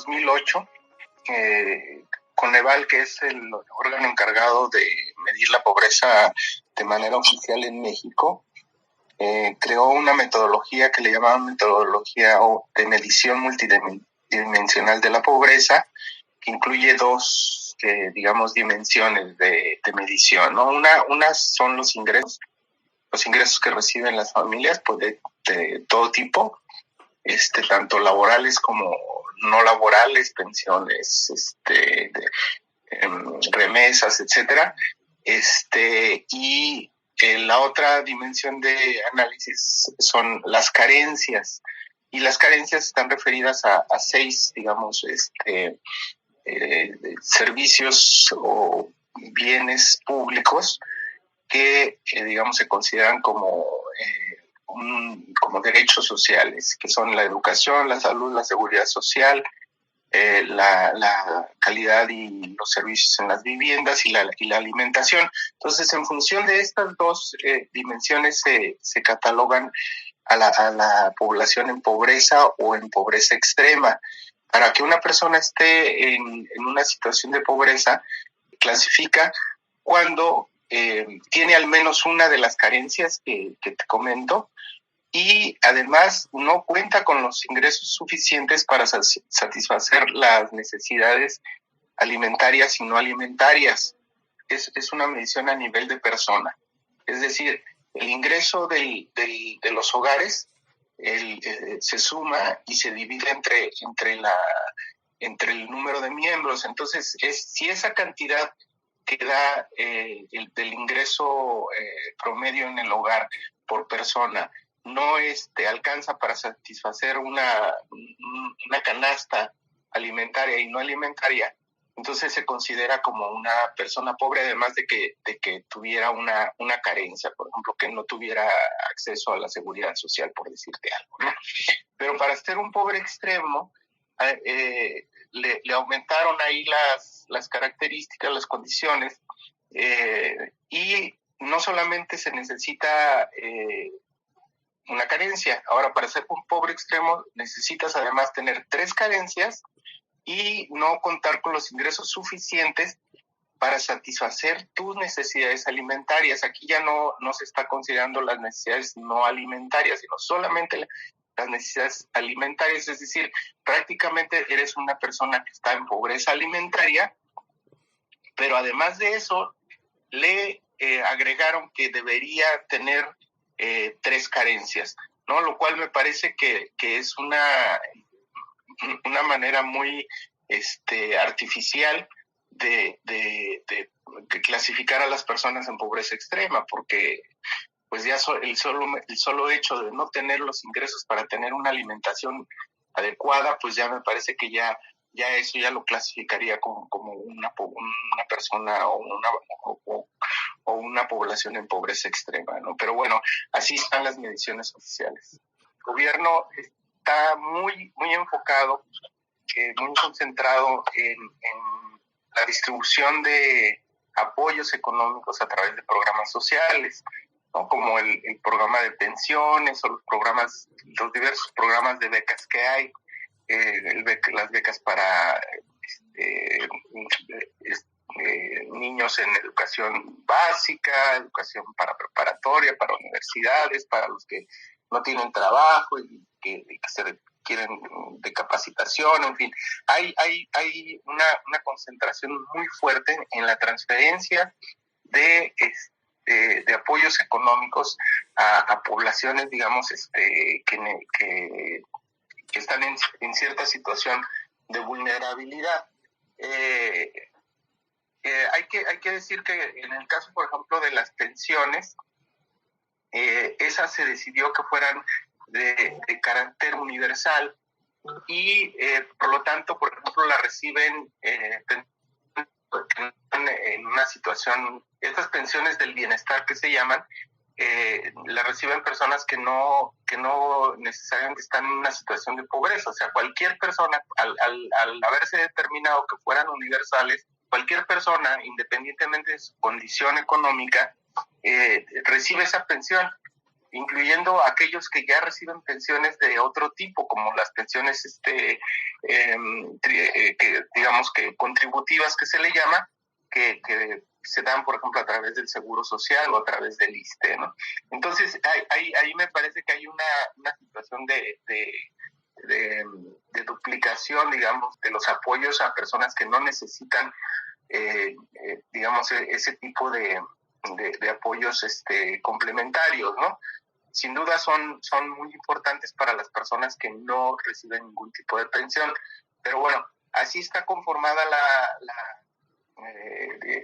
2008, Coneval, que es el órgano encargado de medir la pobreza de manera oficial en México, creó una metodología que le llamaban metodología de medición multidimensional de la pobreza, que incluye dos, dimensiones de medición, ¿no? Una son los ingresos que reciben las familias, pues de todo tipo, tanto laborales como no laborales, pensiones, remesas, etcétera. Y la otra dimensión de análisis son las carencias, y las carencias están referidas a 6, servicios o bienes públicos que, se consideran como derechos sociales, que son la educación, la salud, la seguridad social, la calidad y los servicios en las viviendas y la alimentación. Entonces, en función de estas dos dimensiones se catalogan a la población en pobreza o en pobreza extrema. Para que una persona esté en una situación de pobreza, clasifica cuando tiene al menos una de las carencias que te comento, y además no cuenta con los ingresos suficientes para satisfacer las necesidades alimentarias y no alimentarias. Es una medición a nivel de persona. Es decir, el ingreso de los hogares se suma y se divide entre el número de miembros. Entonces, si esa cantidad que da del ingreso promedio en el hogar por persona no alcanza para satisfacer una canasta alimentaria y no alimentaria, entonces se considera como una persona pobre, además de que tuviera una carencia, por ejemplo, que no tuviera acceso a la seguridad social, por decirte algo, ¿no? Pero para ser un pobre extremo, le aumentaron ahí las características, las condiciones, y no solamente se necesita una carencia. Ahora, para ser un pobre extremo necesitas además tener 3 carencias y no contar con los ingresos suficientes para satisfacer tus necesidades alimentarias. Aquí ya no se está considerando las necesidades no alimentarias, sino solamente las necesidades alimentarias. Es decir, prácticamente eres una persona que está en pobreza alimentaria, pero además de eso le agregaron que debería tener 3 carencias, ¿no? Lo cual me parece que es una manera muy artificial de clasificar a las personas en pobreza extrema, porque pues ya el solo hecho de no tener los ingresos para tener una alimentación adecuada, pues ya me parece que ya eso ya lo clasificaría como una persona o una población en pobreza extrema, ¿no? Pero bueno, así están las mediciones oficiales. El gobierno está muy, muy enfocado, muy concentrado en la distribución de apoyos económicos a través de programas sociales, ¿no? Como el programa de pensiones o los diversos programas de becas que hay, las becas para niños en educación básica, educación para preparatoria, para universidades, para los que no tienen trabajo y que se requieren de capacitación, en fin. Hay una concentración muy fuerte en la transferencia de apoyos económicos a poblaciones, digamos, que están en cierta situación de vulnerabilidad. Hay que decir que en el caso, por ejemplo, de las pensiones, esas se decidió que fueran de carácter universal y por lo tanto, por ejemplo, la reciben en una situación, estas pensiones del bienestar que se llaman, la reciben personas que no necesariamente están en una situación de pobreza. O sea, cualquier persona, al haberse determinado que fueran universales, cualquier persona, independientemente de su condición económica, recibe esa pensión. incluyendo aquellos que ya reciben pensiones de otro tipo, como las pensiones que digamos que contributivas, que se le llama, que se dan, por ejemplo, a través del Seguro Social o a través del ISSSTE, ¿no? Entonces, ahí me parece que hay una situación de duplicación, digamos, de los apoyos a personas que no necesitan, digamos, ese tipo de apoyos complementarios, ¿no? Sin duda son muy importantes para las personas que no reciben ningún tipo de pensión, pero bueno, así está conformada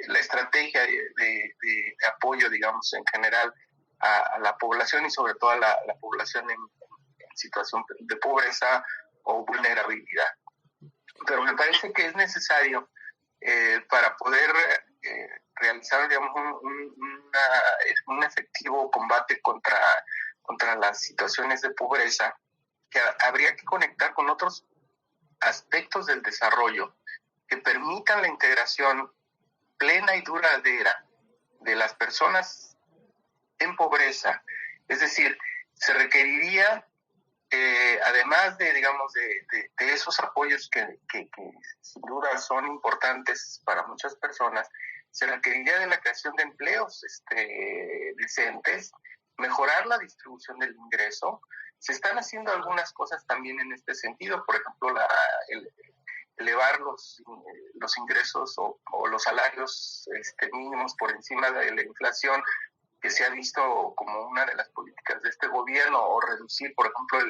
la estrategia de apoyo, digamos, en general a la población y sobre todo a la población en situación de pobreza o vulnerabilidad. Pero me parece que es necesario para poder realizar, digamos, un efectivo combate contra las situaciones de pobreza, que habría que conectar con otros aspectos del desarrollo que permitan la integración plena y duradera de las personas en pobreza. Es decir, se requeriría, además de, digamos, de esos apoyos que sin duda son importantes para muchas personas, se requeriría de la creación de empleos decentes, mejorar la distribución del ingreso. Se están haciendo algunas cosas también en este sentido, por ejemplo, elevar los ingresos o los salarios mínimos por encima de la inflación, que se ha visto como una de las políticas de este gobierno, o reducir, por ejemplo,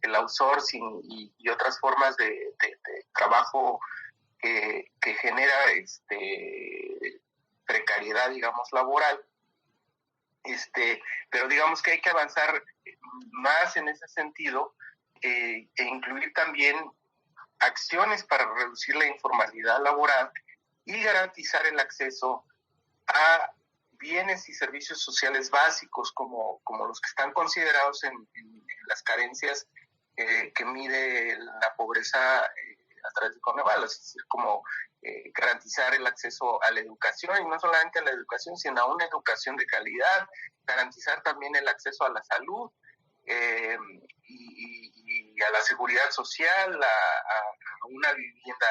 el outsourcing y otras formas de trabajo que genera precariedad, digamos, laboral. Pero digamos que hay que avanzar más en ese sentido, e incluir también acciones para reducir la informalidad laboral y garantizar el acceso a bienes y servicios sociales básicos como los que están considerados en las carencias que mide la pobreza a través de Coneval, es decir, como garantizar el acceso a la educación, y no solamente a la educación, sino a una educación de calidad, garantizar también el acceso a la salud y a la seguridad social, a una vivienda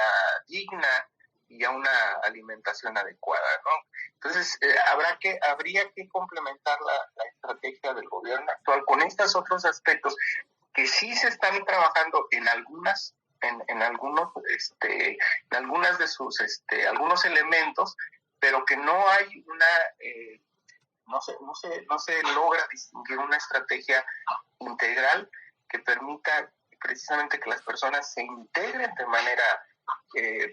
digna y a una alimentación adecuada, ¿no? Entonces, habría que complementar la estrategia del gobierno actual con estos otros aspectos que sí se están trabajando en algunas de sus algunos elementos, pero que no hay no se logra distinguir una estrategia integral que permita precisamente que las personas se integren de manera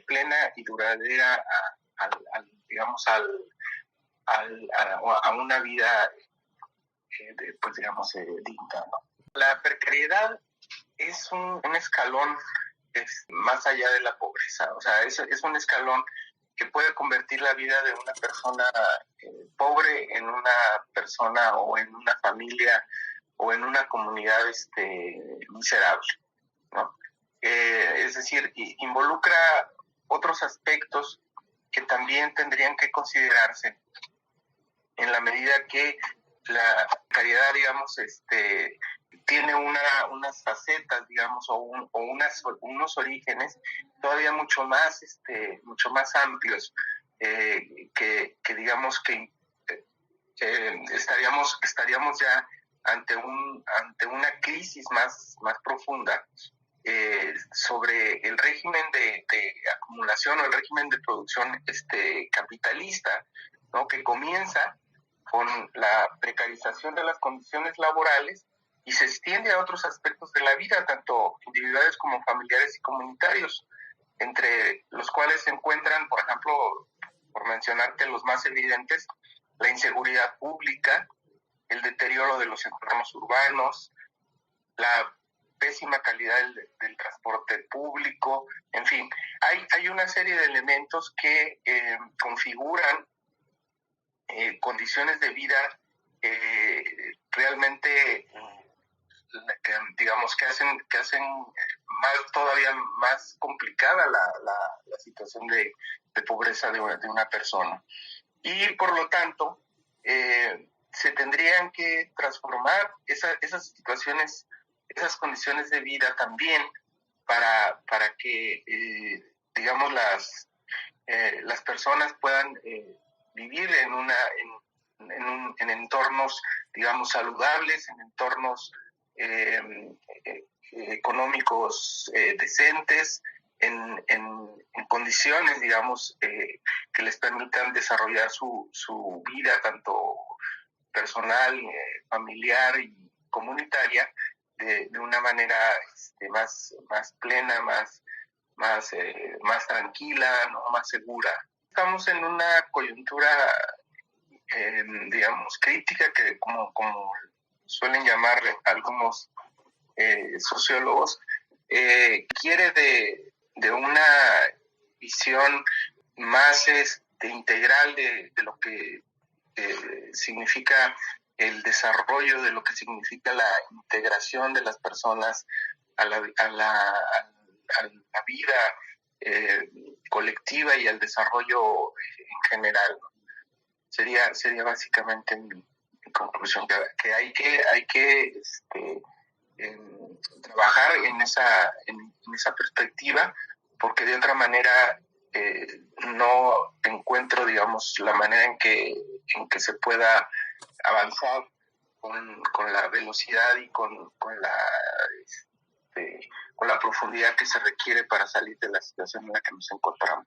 plena y duradera a una vida pues digamos digna, ¿no? La precariedad es un escalón más allá de la pobreza, o sea, es un escalón que puede convertir la vida de una persona pobre en una persona o en una familia o en una comunidad miserable, ¿no? Es decir, involucra otros aspectos que también tendrían que considerarse en la medida que la precariedad, digamos, tiene unas facetas, digamos, o unos orígenes todavía mucho más amplios, que digamos que estaríamos ya ante una crisis más profunda sobre el régimen de acumulación o el régimen de producción capitalista, ¿no? Que comienza con la precarización de las condiciones laborales y se extiende a otros aspectos de la vida, tanto individuales como familiares y comunitarios, entre los cuales se encuentran, por ejemplo, por mencionarte los más evidentes, la inseguridad pública, el deterioro de los entornos urbanos, la pésima calidad del transporte público, en fin, hay una serie de elementos que configuran condiciones de vida realmente digamos que hacen todavía más complicada la situación de pobreza de una persona. Y por lo tanto se tendrían que transformar esas situaciones, esas condiciones de vida también para que, digamos, las personas puedan vivir en entornos, digamos, saludables, en entornos económicos decentes, en condiciones, digamos, que les permitan desarrollar su vida, tanto personal, familiar y comunitaria, de una manera más plena, más tranquila, ¿no? Más segura. Estamos en una coyuntura, digamos, crítica, que como suelen llamar algunos sociólogos, quiere de una visión más integral de lo que significa el desarrollo, de lo que significa la integración de las personas a la vida colectiva y al desarrollo en general. Sería básicamente mi conclusión, que hay que trabajar en esa perspectiva, porque de otra manera no encuentro, digamos, la manera en que se pueda avanzar con la velocidad y con la profundidad que se requiere para salir de la situación en la que nos encontramos.